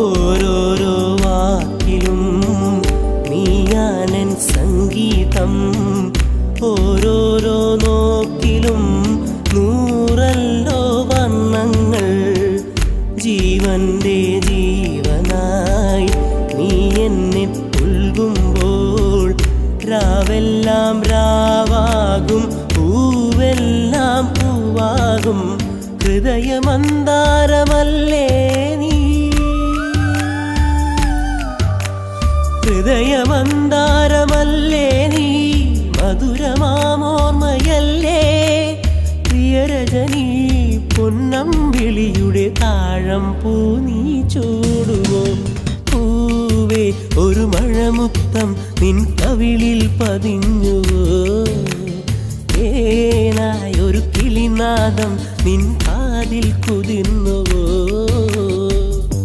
ഓരോരോ വാക്കിലും നീയാനൻ സംഗീതം, ഓരോരോ നോക്കിലും നൂറല്ലോ വർണ്ണങ്ങൾ. ജീവന്റെ ജീവനായി നീ എന്നെ പുൽകുമ്പോൾ രാവെല്ലാം രാവാകും, പൂവെല്ലാം പൂവാകും. ഹൃദയമന്താരമല്ലേ നീ, ഹൃദയമന്താരമല്ലേ നീ, മധുരമാമോർമ്മയല്ലേ പ്രിയരജനീ. പൊന്നമ്പിളിയുടെ താഴം പൂ നീ ചൂടുവോ? പൂവേ ഒരു മഴമുത്തം നിൻ കവിളിൽ പതിഞ്ഞുവോ? ഏനായൊരു കിളിനാദം നിൻ